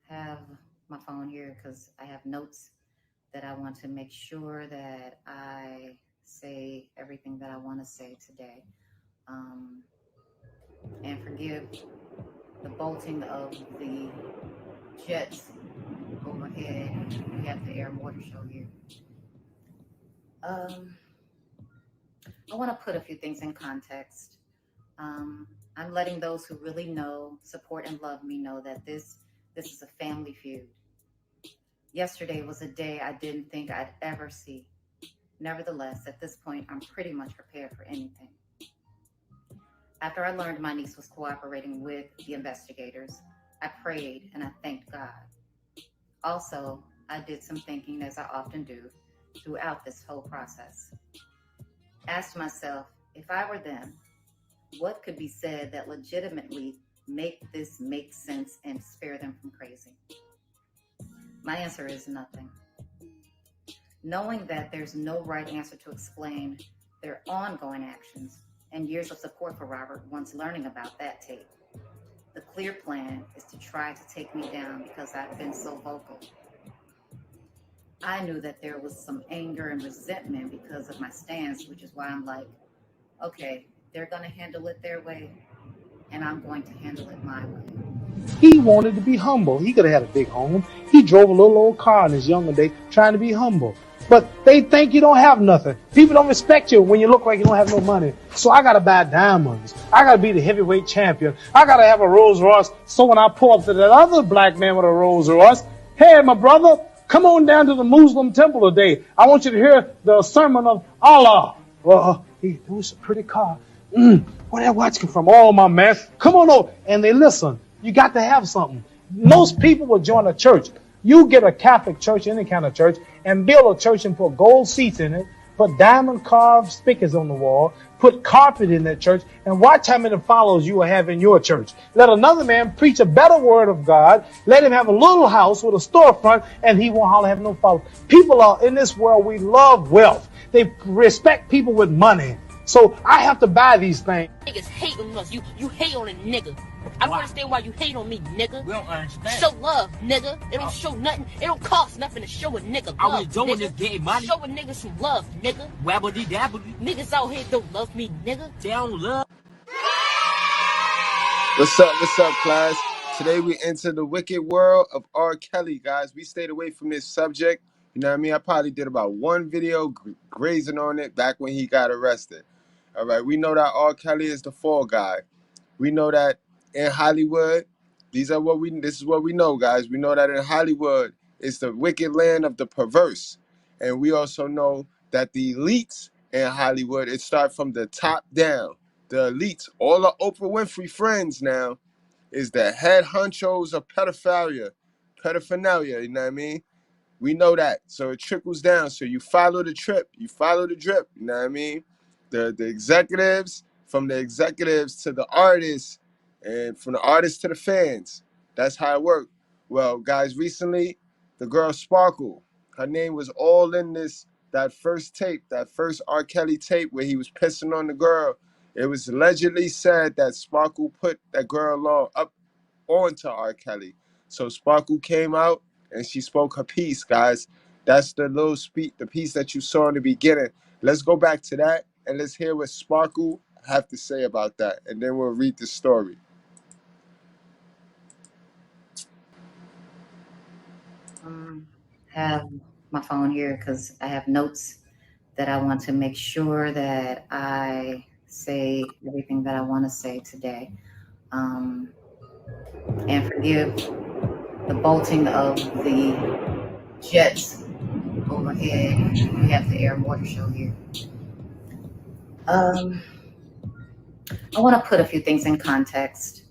have my phone here because I have notes that I want to make sure that I say everything that I want to say today. Um, and forgive the bolting of the jets overhead. We have the air mortar show here. Um, I want to put a few things in context. Um, I'm letting those who really know, support, and love me know that this is a family feud. Yesterday was a day I didn't think I'd ever see. Nevertheless, at this point, I'm pretty much prepared for anything. After I learned my niece was cooperating with the investigators, I prayed and I thanked God. Also, I did some thinking, as I often do, throughout this whole process. Asked myself, if I were them, what could be said that legitimately make this make sense and spare them from crazy? My answer is nothing. Knowing that there's no right answer to explain their ongoing actions and years of support for Robert once learning about that tape. The clear plan is to try to take me down because I've been so vocal. I knew that there was some anger and resentment because of my stance, which is why I'm like, okay, they're going to handle it their way, and I'm going to handle it my way. He wanted to be humble. He could have had a big home. He drove a little old car in his younger days trying to be humble. But they think you don't have nothing. People don't respect you when you look like you don't have no money. So I got to buy diamonds. I got to be the heavyweight champion. I got to have a Rolls Royce. So when I pull up to that other black man with a Rolls Royce, hey, my brother, come on down to the Muslim temple today. I want you to hear the sermon of Allah. Well, it was a pretty car. Where that watch come from? Oh, my man. Come on over. And they listen. You got to have something. Most people will join a church. You get a Catholic church, any kind of church, and build a church and put gold seats in it, put diamond carved speakers on the wall, put carpet in that church, and watch how many followers you will have in your church. Let another man preach a better word of God. Let him have a little house with a storefront, and he won't hardly have no followers. People are in this world, we love wealth. They respect people with money. So I have to buy these things. Niggas hate on us. You hate on a nigga. I don't understand why you hate on me, nigga. We don't understand. Show love, nigga. It don't show nothing. It don't cost nothing to show a nigga love. I was doing nigga. this getting money. Show a nigga some love, nigga. Wabbity dabbity. Niggas out here don't love me, nigga. They don't love. What's up, class? Today we enter the wicked world of R. Kelly, guys. We stayed away from this subject. You know what I mean? I probably did about one video grazing on it back when he got arrested. All right, we know that R. Kelly is the fall guy. We know that in Hollywood, this is what we know, guys. We know that in Hollywood, it's the wicked land of the perverse. And we also know that the elites in Hollywood, it starts from the top down. The elites, all the Oprah Winfrey friends now, is the head honchos of pedophilia, you know what I mean? We know that. So it trickles down. So you follow the trip, you follow the drip, you know what I mean? The executives, from the executives to the artists, and from the artists to the fans. That's how it worked. Well, guys, recently, the girl Sparkle, her name was all in that first tape, that first R. Kelly tape where he was pissing on the girl. It was allegedly said that Sparkle put that girl up onto R. Kelly. So Sparkle came out and she spoke her piece, guys. That's the little speech, the piece that you saw in the beginning. Let's go back to that and let's hear what Sparkle have to say about that, and then we'll read the story. Have my phone here because I have notes that I want to make sure that I say everything that I want to say today. And forgive the bolting of the jets overhead. We have the air mortar show here. I want to put a few things in context.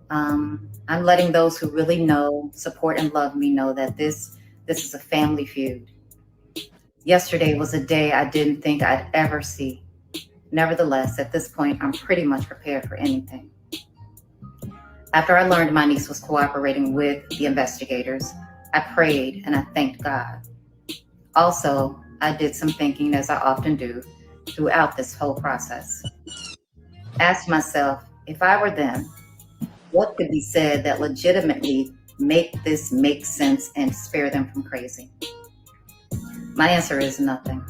I'm letting those who really know, support, and love me know that this is a family feud. Yesterday was a day I didn't think I'd ever see. Nevertheless, at this point, I'm pretty much prepared for anything. After I learned my niece was cooperating with the investigators, I prayed and I thanked God. Also, I did some thinking, as I often do, throughout this whole process. Asked myself, if I were them, what could be said that legitimately make this make sense and spare them from crazy? My answer is nothing.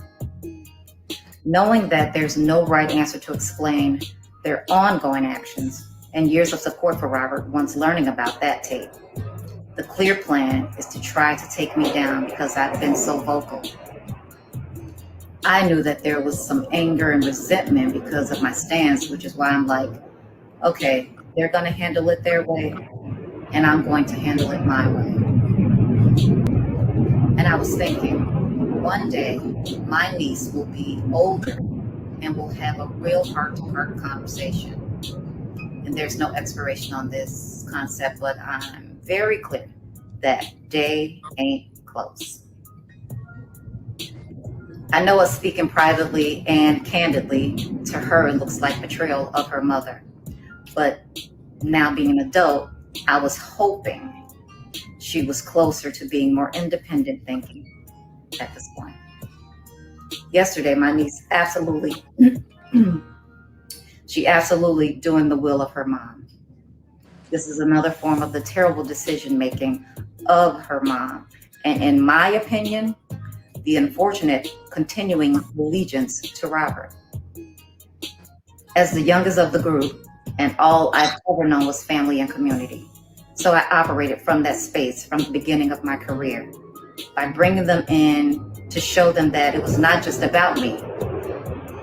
Knowing that there's no right answer to explain their ongoing actions and years of support for Robert once learning about that tape, the clear plan is to try to take me down because I've been so vocal. I knew that there was some anger and resentment because of my stance, which is why I'm like, okay, they're going to handle it their way, and I'm going to handle it my way. And I was thinking, one day my niece will be older and we'll have a real heart-to-heart conversation. And there's no expiration on this concept, but I'm very clear that day ain't close. I know us speaking privately and candidly to her, it looks like betrayal of her mother. But now being an adult, I was hoping she was closer to being more independent thinking at this point. Yesterday, my niece she absolutely doing the will of her mom. This is another form of the terrible decision making of her mom. And in my opinion, the unfortunate continuing allegiance to Robert. As the youngest of the group, and all I've ever known was family and community. So I operated from that space from the beginning of my career by bringing them in to show them that it was not just about me,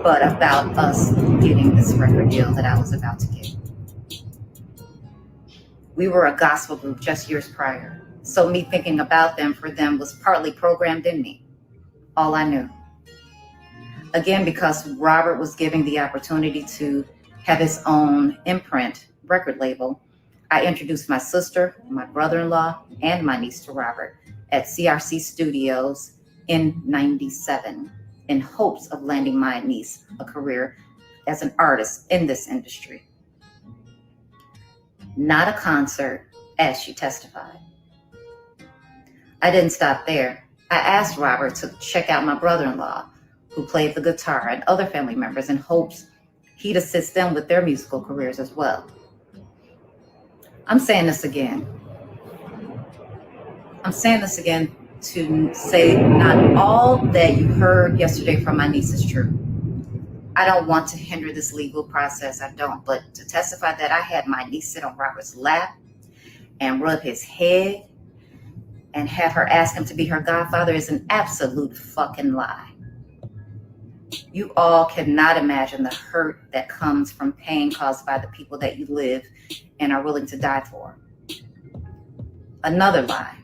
but about us getting this record deal that I was about to get. We were a gospel group just years prior, so me thinking about them for them was partly programmed in me, all I knew. Again, because Robert was given the opportunity to have his own imprint record label, I introduced my sister, my brother-in-law, and my niece to Robert at CRC Studios in '97 in hopes of landing my niece a career as an artist in this industry. Not a concert, as she testified. I didn't stop there. I asked Robert to check out my brother-in-law, who played the guitar, and other family members in hopes he'd assist them with their musical careers as well. I'm saying this again to say not all that you heard yesterday from my niece is true. I don't want to hinder this legal process, I don't, but to testify that I had my niece sit on Robert's lap and rub his head and have her ask him to be her godfather is an absolute fucking lie. You all cannot imagine the hurt that comes from pain caused by the people that you live and are willing to die for. Another lie.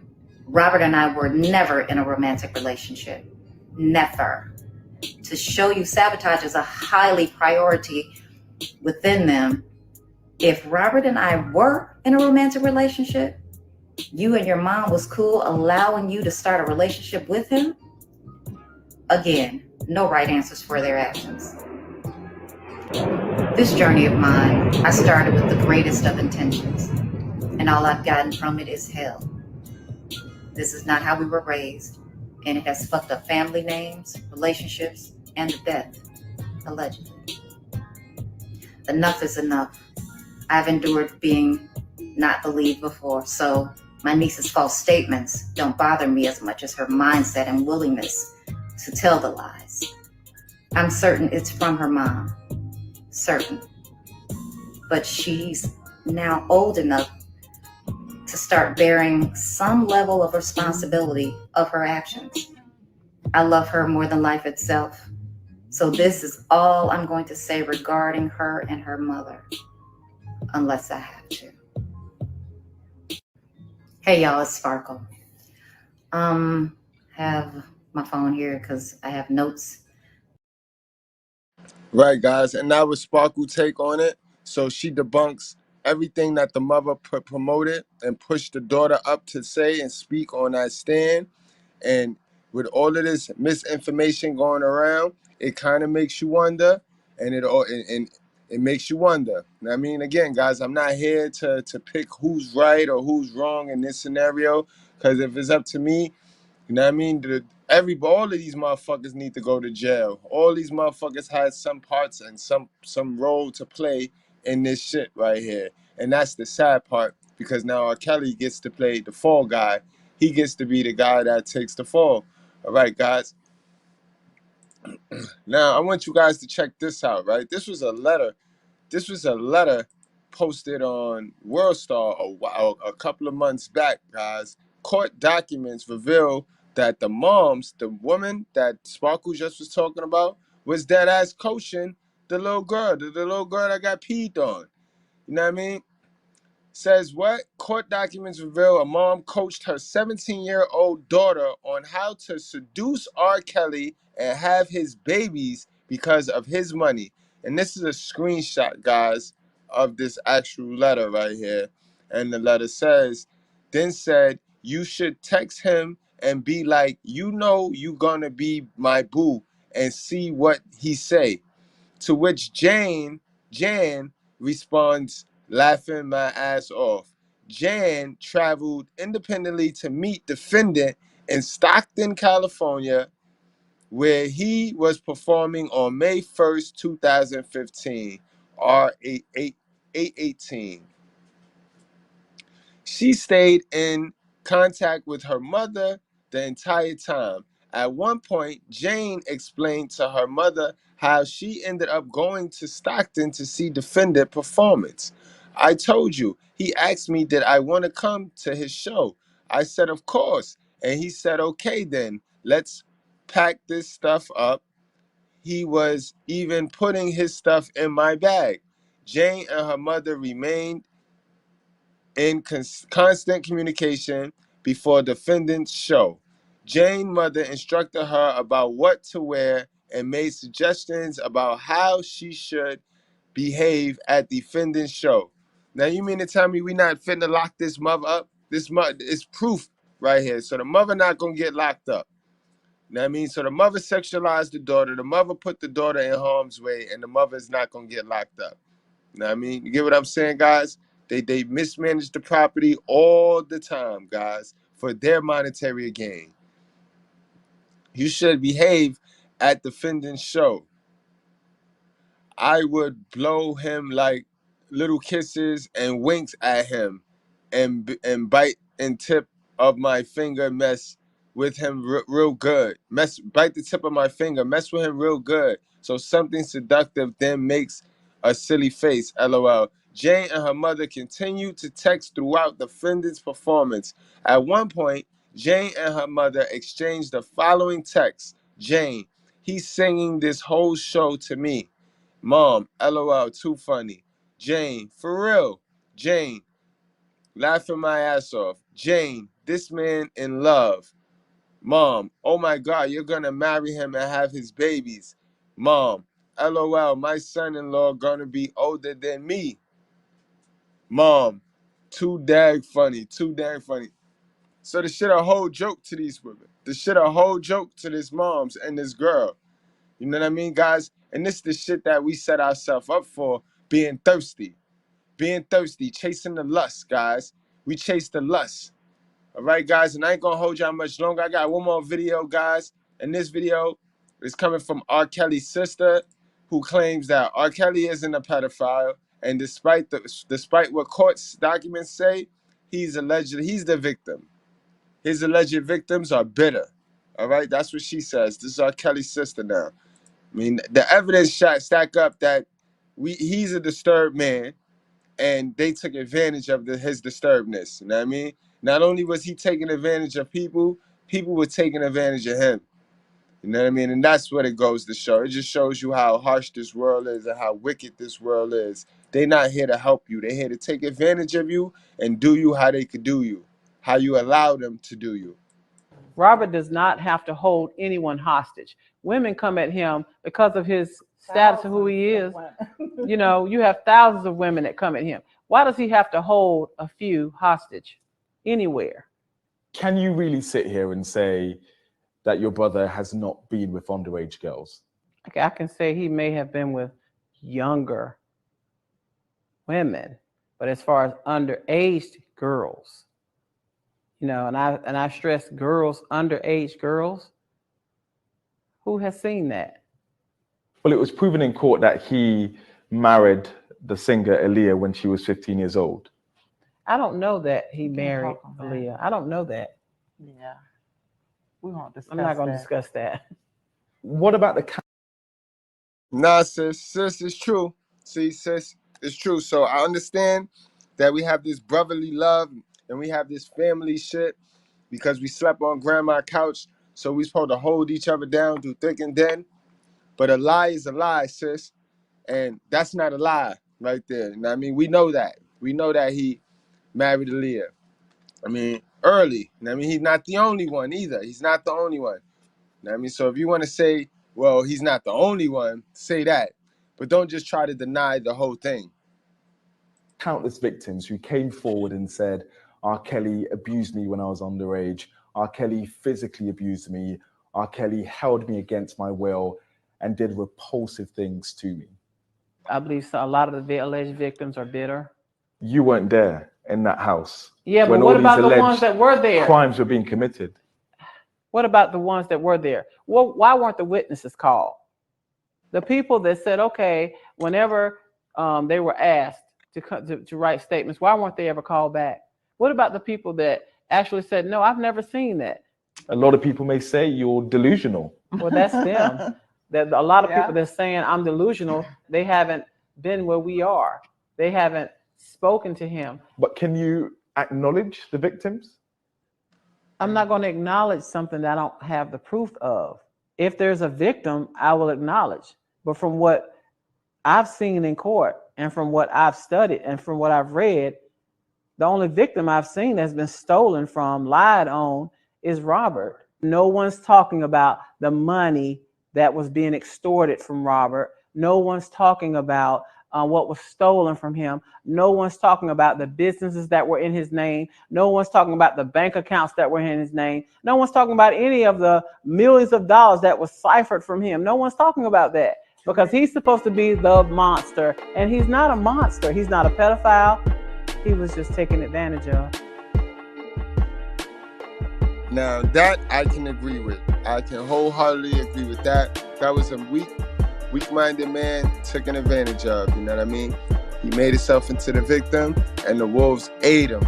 Robert and I were never in a romantic relationship. Never. To show you sabotage is a highly priority within them. If Robert and I were in a romantic relationship, you and your mom was cool allowing you to start a relationship with him? Again, no right answers for their actions. This journey of mine, I started with the greatest of intentions, and all I've gotten from it is hell. This is not how we were raised, and it has fucked up family names, relationships, and the death, allegedly. Enough is enough. I've endured being not believed before, so my niece's false statements don't bother me as much as her mindset and willingness to tell the lies. I'm certain it's from her mom. Certain. But she's now old enough to start bearing some level of responsibility of her actions. I love her more than life itself. So this is all I'm going to say regarding her and her mother, unless I have to. Hey y'all, it's Sparkle. Have my phone here because I have notes. Right, guys, and that was Sparkle take on it. So she debunks everything that the mother promoted and pushed the daughter up to say and speak on that stand. And with all of this misinformation going around, it kind of makes you wonder, and it makes you wonder. I mean, again, guys, I'm not here to pick who's right or who's wrong in this scenario, because if it's up to me, you know what I mean? All of these motherfuckers need to go to jail. All these motherfuckers had some parts and some role to play in this shit right here. And that's the sad part. because now R. Kelly gets to play the fall guy. He gets to be the guy that takes the fall. All right, guys. Now, I want you guys to check this out, right? This was a letter posted on WorldStar a couple of months back, guys. Court documents reveal that the moms, the woman that Sparkle just was talking about, was dead ass coaching the little girl, the little girl that got peed on. You know what I mean? Says what? Court documents reveal a mom coached her 17-year-old daughter on how to seduce R. Kelly and have his babies because of his money. And this is a screenshot, guys, of this actual letter right here. And the letter says, then said, you should text him and be like, you know you gonna be my boo, and see what he say. To which Jan responds, laughing my ass off. Jan traveled independently to meet defendant in Stockton, California, where he was performing on May 1st, 2015, R818. She stayed in contact with her mother the entire time. At one point, Jane explained to her mother how she ended up going to Stockton to see Defendant performance. I told you, he asked me, did I want to come to his show? I said, of course. And he said, okay, then let's pack this stuff up. He was even putting his stuff in my bag. Jane and her mother remained in constant communication before defendant's show. Jane's mother instructed her about what to wear and made suggestions about how she should behave at defendant's show. Now, you mean to tell me we not finna lock this mother up? This mother is proof right here. So the mother not gonna get locked up. You know what I mean? So the mother sexualized the daughter. The mother put the daughter in harm's way, and the mother is not gonna get locked up. You know what I mean? You get what I'm saying, guys? They mismanage the property all the time, guys, for their monetary gain. You should behave at defendant's show. I would blow him like little kisses and winks at him, and bite and tip of my finger, mess with him real good. Bite the tip of my finger, mess with him real good. So something seductive then makes a silly face. LOL. Jane and her mother continued to text throughout the defendant's performance. At one point, Jane and her mother exchanged the following text. Jane, he's singing this whole show to me. Mom, LOL, too funny. Jane, for real. Jane, laughing my ass off. Jane, this man in love. Mom, oh my God, you're gonna marry him and have his babies. Mom, LOL, my son-in-law gonna be older than me. Mom, too dang funny, too dang funny. So the shit a whole joke to these women. The shit a whole joke to this moms and this girl. You know what I mean, guys? And this is the shit that we set ourselves up for, being thirsty. Being thirsty, chasing the lust, guys. We chase the lust. All right, guys? And I ain't gonna hold y'all much longer. I got one more video, guys. And this video is coming from R. Kelly's sister, who claims that R. Kelly isn't a pedophile. And despite what court's documents say, he's the victim. His alleged victims are bitter. All right, that's what she says. This is R. Kelly's sister now. I mean, the evidence stack up that he's a disturbed man, and they took advantage of his disturbedness. You know what I mean? Not only was he taking advantage of people, people were taking advantage of him. You know what I mean? And that's what it goes to show. It just shows you how harsh this world is and how wicked this world is. They're not here to help you. They're here to take advantage of you and do you how they could do you, how you allow them to do you. Robert does not have to hold anyone hostage. Women come at him because of his status of who he is. You know, you have thousands of women that come at him. Why does he have to hold a few hostage anywhere? Can you really sit here and say that your brother has not been with underage girls? Okay, I can say he may have been with younger women, but as far as underage girls, you know, and I stress girls, underage girls. Who has seen that? Well, it was proven in court that he married the singer Aaliyah when she was 15 years old. I don't know that he can't married talk on that. Aaliyah. I don't know that. Yeah. We won't discuss I'm not going to that. discuss that. What about the Nah, sis, it's true. See, sis, it's true. So I understand that we have this brotherly love and we have this family shit because we slept on grandma's couch. So we supposed to hold each other down through thick and thin. But a lie is a lie, sis. And that's not a lie right there. You know what I mean? We know that. We know that he married Aaliyah. I mean, early. You know what I mean? He's not the only one either. He's not the only one. You know what I mean? So if you want to say, well, he's not the only one, say that. But don't just try to deny the whole thing. countless victims who came forward and said, R. Kelly abused me when I was underage, R. Kelly physically abused me, R. Kelly held me against my will and did repulsive things to me? I believe so. A lot of the alleged victims are bitter. You weren't there in that house. Yeah, but when what all about these the ones alleged that were there? crimes were being committed. What about the ones that were there? Well, why weren't the witnesses called? The people that said, okay, whenever they were asked to write statements, why weren't they ever called back? What about the people that actually said, no, I've never seen that? A lot of people may say you're delusional. Well, that's them. That a lot of Yeah. people that are saying I'm delusional, they haven't been where we are. They haven't spoken to him. But can you acknowledge the victims? I'm not going to acknowledge something that I don't have the proof of. If there's a victim, I will acknowledge. But from what I've seen in court and from what I've studied and from what I've read, the only victim I've seen that's been stolen from, lied on, is Robert. No one's talking about the money that was being extorted from Robert. No one's talking about what was stolen from him. No one's talking about the businesses that were in his name. No one's talking about the bank accounts that were in his name. No one's talking about any of the millions of dollars that was ciphered from him. No one's talking about that because he's supposed to be the monster, and he's not a monster. He's not a pedophile. He was just taken advantage of. Now, that I can agree with. I can wholeheartedly agree with that. That was a weak-minded man taken advantage of, you know what I mean? He made himself into the victim, and the wolves ate him.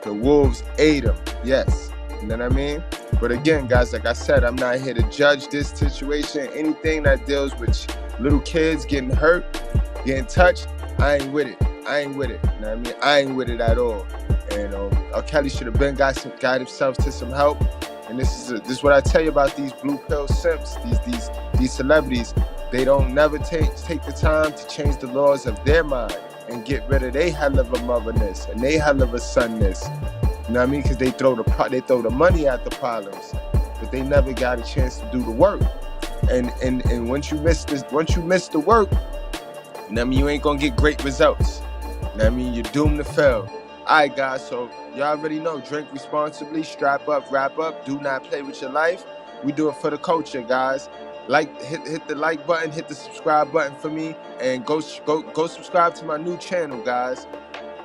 The wolves ate him, yes. You know what I mean? But again, guys, like I said, I'm not here to judge this situation. Anything that deals with little kids getting hurt, getting touched, I ain't with it. I ain't with it. You know what I mean? I ain't with it at all. And R. Kelly should have been got himself to some help. And this is what I tell you about these blue pill simps, these celebrities. They don't never take the time to change the laws of their mind and get rid of their hell of a motherness and they hell of a sonness. You know what I mean? Because they throw the money at the problems, but they never got a chance to do the work. And once you miss the work, you know what I mean, you ain't gonna get great results. You know what I mean? You're doomed to fail. All right, guys, so y'all already know, drink responsibly, strap up, wrap up, do not play with your life. We do it for the culture, guys. Hit the like button, hit the subscribe button for me, and go subscribe to my new channel, guys,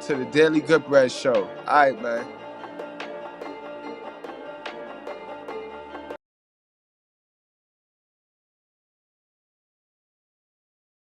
to the Daily Goodbread Show. All right, man.